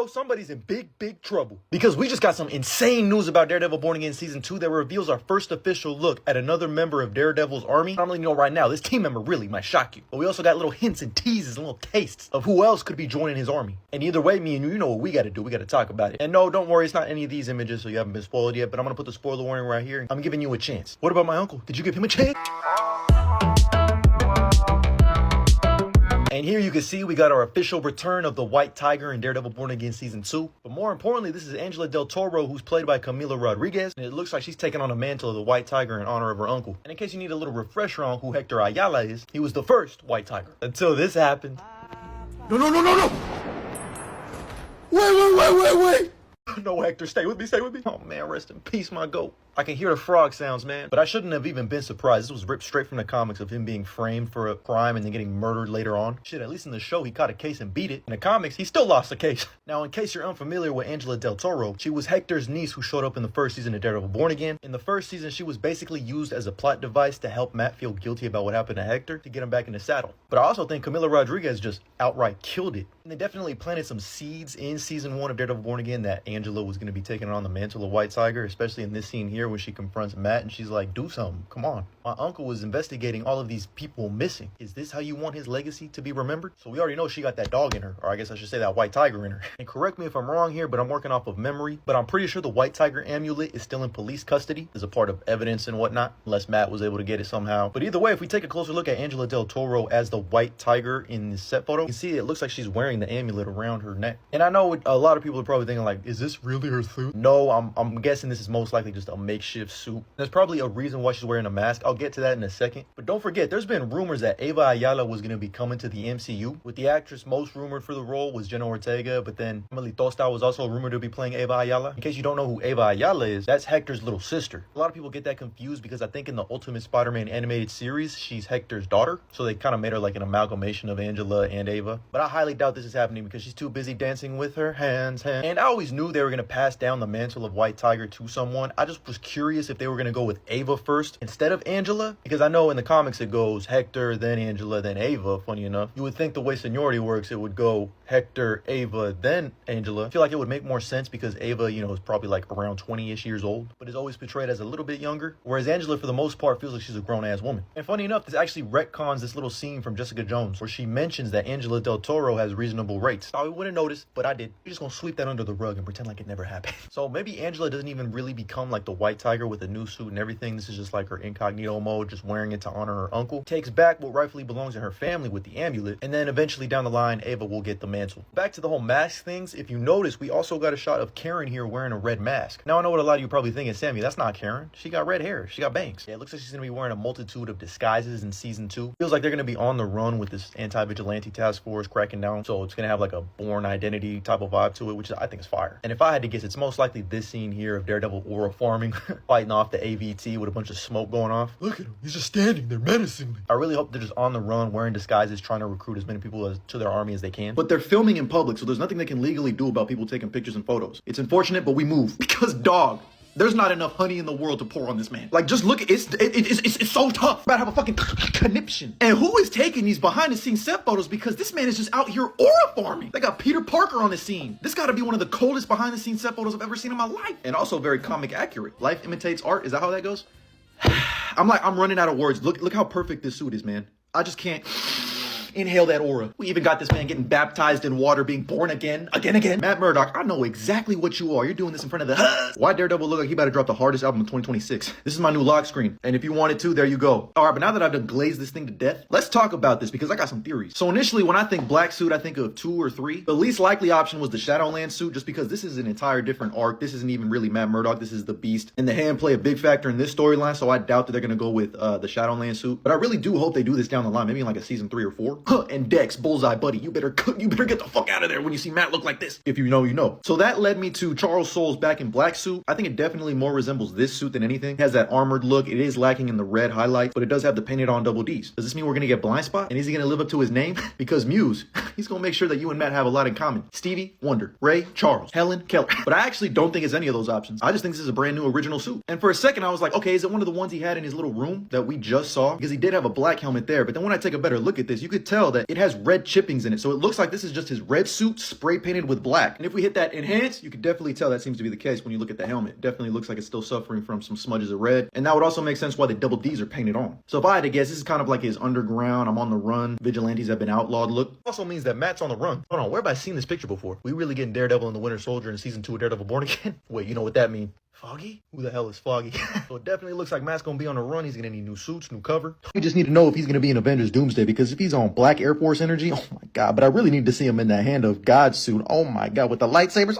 somebody's in big trouble. Because we just got some insane news about Daredevil Born Again Season 2 that reveals our first official look at another member of Daredevil's army. I'm letting you know right now, this team member really might shock you. But we also got little hints and teases and little tastes of who else could be joining his army. And either way, me and you know what we gotta do. We gotta talk about it. And no, don't worry, it's not any of these images, so you haven't been spoiled yet, but I'm gonna put the spoiler warning right here. I'm giving you a chance. What about my uncle? Did you give him a chance? And here you can see we got our official return of the White Tiger in Daredevil Born Again Season 2. But more importantly, this is Angela Del Toro, who's played by Camila Rodriguez. And it looks like she's taking on the mantle of the White Tiger in honor of her uncle. And in case you need a little refresher on who Hector Ayala is, he was the first White Tiger. Until this happened. No! Wait! No, Hector, stay with me. Oh man, rest in peace, my goat. I can hear the frog sounds, man. But I shouldn't have even been surprised. This was ripped straight from the comics of him being framed for a crime and then getting murdered later on. Shit, at least in the show, he caught a case and beat it. In the comics, he still lost the case. Now, in case you're unfamiliar with Angela Del Toro, she was Hector's niece who showed up in the first season of Daredevil Born Again. In the first season, she was basically used as a plot device to help Matt feel guilty about what happened to Hector to get him back in the saddle. But I also think Camila Rodriguez just outright killed it. And they definitely planted some seeds in season 1 of Daredevil Born Again that Angela was going to be taking on the mantle of White Tiger, especially in this scene here when she confronts Matt and she's like, do something, come on. My uncle was investigating all of these people missing. Is this how you want his legacy to be remembered? So we already know she got that dog in her, or I guess I should say that White Tiger in her. And correct me if I'm wrong here, but I'm working off of memory, but I'm pretty sure the White Tiger amulet is still in police custody as a part of evidence and whatnot, unless Matt was able to get it somehow. But either way, if we take a closer look at Angela Del Toro as the White Tiger in this set photo, you can see it looks like she's wearing the amulet around her neck. And I know a lot of people are probably thinking like, is this really her suit? No, I'm guessing this is most likely just a makeshift suit. There's probably a reason why she's wearing a mask. I'll get to that in a second. But don't forget, there's been rumors that Ava Ayala was going to be coming to the MCU. With the actress most rumored for the role was Jenna Ortega, but then Emily Tosta was also rumored to be playing Ava Ayala. In case you don't know who Ava Ayala is, that's Hector's little sister. A lot of people get that confused because I think in the Ultimate Spider-Man animated series, she's Hector's daughter. So they kind of made her like an amalgamation of Angela and Ava. But I highly doubt this is happening because she's too busy dancing with her hands. And I always knew they were going to pass down the mantle of White Tiger to someone. I just was curious if they were going to go with Ava first instead of Angela, because I know in the comics it goes Hector, then Angela, then Ava. Funny enough, you would think the way seniority works, it would go Hector, Ava, then Angela. I feel like it would make more sense because Ava, you know, is probably like around 20-ish years old, but is always portrayed as a little bit younger, whereas Angela, for the most part, feels like she's a grown-ass woman. And funny enough, this actually retcons this little scene from Jessica Jones, where she mentions that Angela Del Toro has reasonable rates. I wouldn't notice, but I did. You're just gonna sweep that under the rug and pretend like it never happened. So maybe Angela doesn't even really become like the White Tiger with a new suit and everything. This is just like her incognito mode, just wearing it to honor her uncle. Takes back what rightfully belongs to her family with the amulet, and then eventually down the line, Ava will get the mantle. Back to the whole mask things, if you notice, we also got a shot of Karen here wearing a red mask. Now I know what a lot of you probably think is, Sammy, that's not Karen. She got red hair. She got bangs. Yeah, it looks like she's gonna be wearing a multitude of disguises in season 2. Feels like they're gonna be on the run with this anti-vigilante task force cracking down. So it's gonna have like a Born Identity type of vibe to it, which I think is fire. And if I had to guess, it's most likely this scene here of Daredevil aura farming, fighting off the AVT with a bunch of smoke going off. Look at him. He's just standing there menacingly. I really hope they're just on the run wearing disguises, trying to recruit as many people to their army as they can. But they're filming in public, so there's nothing they can legally do about people taking pictures and photos. It's unfortunate, but we move. Because, dog, there's not enough honey in the world to pour on this man. Like, just look, it's so tough. About to have a fucking conniption. And who is taking these behind the scenes set photos? Because this man is just out here aura farming. They got Peter Parker on the scene. This gotta be one of the coldest behind the scenes set photos I've ever seen in my life. And also very comic accurate. Life imitates art. Is that how that goes? I'm running out of words. Look how perfect this suit is, man. I just can't inhale that aura. We even got this man getting baptized in water, being born again. Matt Murdock, I know exactly what you are. You're doing this in front of the Why Daredevil look like he about to drop the hardest album of 2026? This is my new lock screen. And if you wanted to, there you go. All right, but now that I've done glazed this thing to death, let's talk about this because I got some theories. So initially, when I think black suit, I think of 2 or 3. The least likely option was the Shadowland suit, just because this is an entire different arc. This isn't even really Matt Murdock. This is the Beast. And the hand play a big factor in this storyline, so I doubt that they're going to go with the Shadowland suit. But I really do hope they do this down the line, maybe in like a season 3 or 4. And Dex, Bullseye, buddy, you better get the fuck out of there when you see Matt look like this. If you know, you know. So that led me to Charles Soule's back in black suit. I think it definitely more resembles this suit than anything. It has that armored look. It is lacking in the red highlight, but it does have the painted on double Ds. Does this mean we're gonna get Blind Spot? And is he gonna live up to his name? Because Muse, he's gonna make sure that you and Matt have a lot in common. Stevie Wonder, Ray Charles, Helen Keller. But I actually don't think it's any of those options. I just think this is a brand new original suit. And for a second I was like, okay, is it one of the ones he had in his little room that we just saw? Because he did have a black helmet there, but then when I take a better look at this, you could tell tell that it has red chippings in it. So it looks like this is just his red suit spray painted with black. And if we hit that enhance, you can definitely tell that seems to be the case when you look at the helmet. It definitely looks like it's still suffering from some smudges of red. And that would also make sense why the double Ds are painted on. So if I had to guess, this is kind of like his underground, I'm on the run, vigilantes have been outlawed look. Also means that Matt's on the run. Hold on, where have I seen this picture before? We really getting Daredevil and the Winter Soldier in season 2 of Daredevil Born Again? Wait, you know what that means? Foggy? Who the hell is Foggy? So it definitely looks like Matt's gonna be on the run. He's gonna need new suits, new cover. We just need to know if he's gonna be in Avengers Doomsday, because if he's on Black Air Force energy, oh my god, but I really need to see him in the Hand of God suit. Oh my god, with the lightsabers.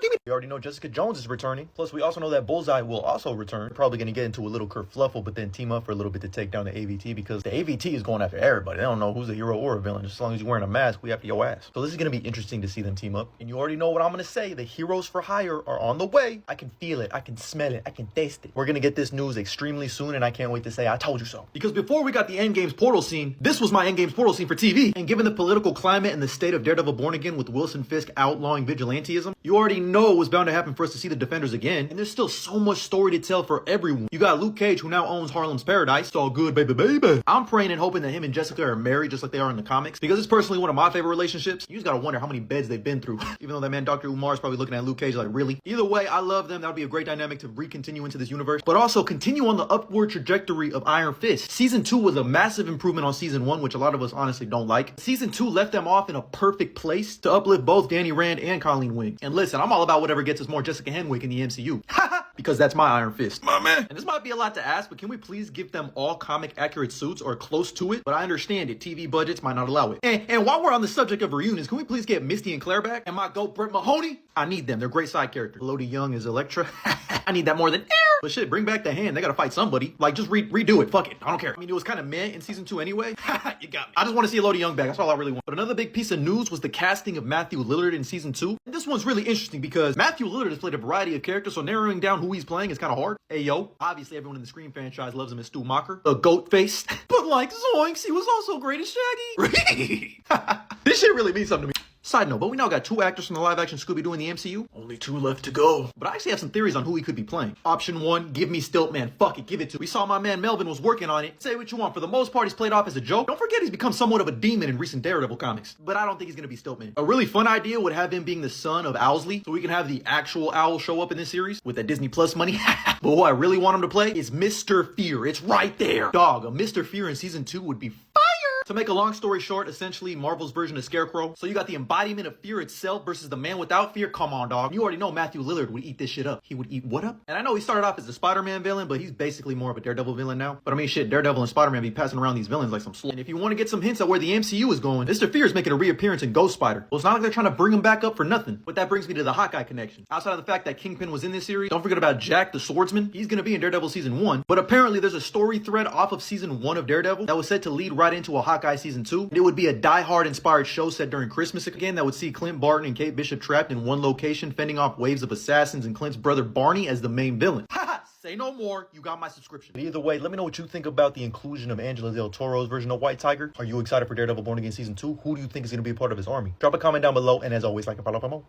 Give me. We already know Jessica Jones is returning. Plus, we also know that Bullseye will also return. We're probably gonna get into a little kerfluffle, but then team up for a little bit to take down the AVT, because the AVT is going after everybody. They don't know who's a hero or a villain. Just as long as you're wearing a mask, we after your ass. So this is gonna be interesting to see them team up. And you already know what I'm gonna say. The heroes for hire are on the way. I can feel it. I can smell it. I can taste it. We're gonna get this news extremely soon, and I can't wait to say I told you so. Because before we got the Endgame's portal scene, this was my Endgame's portal scene for TV. And given the political climate and the state of Daredevil Born Again with Wilson Fisk outlawing vigilantism, you already know it was bound to happen for us to see the Defenders again. And there's still so much story to tell for everyone. You got Luke Cage, who now owns Harlem's Paradise. It's all good, baby, baby. I'm praying and hoping that him and Jessica are married just like they are in the comics, because it's personally one of my favorite relationships. You just gotta wonder how many beds they've been through. Even though that man Dr. Umar is probably looking at Luke Cage like, really? Either way, I love them. That would be a great dynamic to re-continue into this universe, but also continue on the upward trajectory of Iron Fist. Season 2 was a massive improvement on season 1, which a lot of us honestly don't like. Season 2 left them off in a perfect place to uplift both Danny Rand and Colleen Wing. And listen, I'm all about whatever gets us more Jessica Henwick in the MCU. Because that's my Iron Fist. My man. And this might be a lot to ask, but can we please give them all comic accurate suits or close to it? But I understand it. TV budgets might not allow it. And while we're on the subject of reunions, can we please get Misty and Claire back? And my GOAT Brett Mahoney? I need them. They're great side characters. Lodi Young is Elektra. I need that more than air. But shit, bring back the Hand. They gotta fight somebody. Like, just redo it. Fuck it. I don't care. I mean, it was kind of meh in season 2 anyway. You got me. I just want to see Lodi Young back. That's all I really want. But another big piece of news was the casting of Matthew Lillard in season 2. And this one's really interesting because Matthew Lillard has played a variety of characters, so narrowing down who he's playing is kind of hard. Hey, yo. Obviously, everyone in the Scream franchise loves him as Stu Macher, the goat face. But like Zoinks, he was also great as Shaggy. This shit really means something to me. Side note, but we now got 2 actors from the live-action Scooby-Doo in the MCU. Only 2 left to go. But I actually have some theories on who he could be playing. Option 1, give me Stiltman. Fuck it, give it to me. We saw my man Melvin was working on it. Say what you want. For the most part, he's played off as a joke. Don't forget he's become somewhat of a demon in recent Daredevil comics. But I don't think he's gonna be Stiltman. A really fun idea would have him being the son of Owlsley, so we can have the actual Owl show up in this series with that Disney Plus money. But who I really want him to play is Mr. Fear. It's right there. Dog, a Mr. Fear in season 2 would be fire. To make a long story short, essentially Marvel's version of Scarecrow. So you got the embodiment of fear itself versus the man without fear. Come on, dog. You already know Matthew Lillard would eat this shit up. He would eat what up? And I know he started off as a Spider-Man villain, but he's basically more of a Daredevil villain now. But I mean, shit, Daredevil and Spider-Man be passing around these villains like some slut. And if you want to get some hints at where the MCU is going, Mr. Fear is making a reappearance in Ghost Spider. Well, it's not like they're trying to bring him back up for nothing. But that brings me to the Hawkeye connection. Outside of the fact that Kingpin was in this series, don't forget about Jack the Swordsman. He's gonna be in Daredevil season 1. But apparently there's a story thread off of season 1 of Daredevil that was set to lead right into a Hawkeye season 2. It would be a Die Hard inspired show set during Christmas again that would see Clint Barton and Kate Bishop trapped in one location fending off waves of assassins and Clint's brother Barney as the main villain. Haha, say no more, you got my subscription. But either way, let me know what you think about the inclusion of Angela Del Toro's version of White Tiger. Are you excited for Daredevil Born Again season 2? Who do you think is going to be a part of his army? Drop a comment down below, and as always, like and follow for more.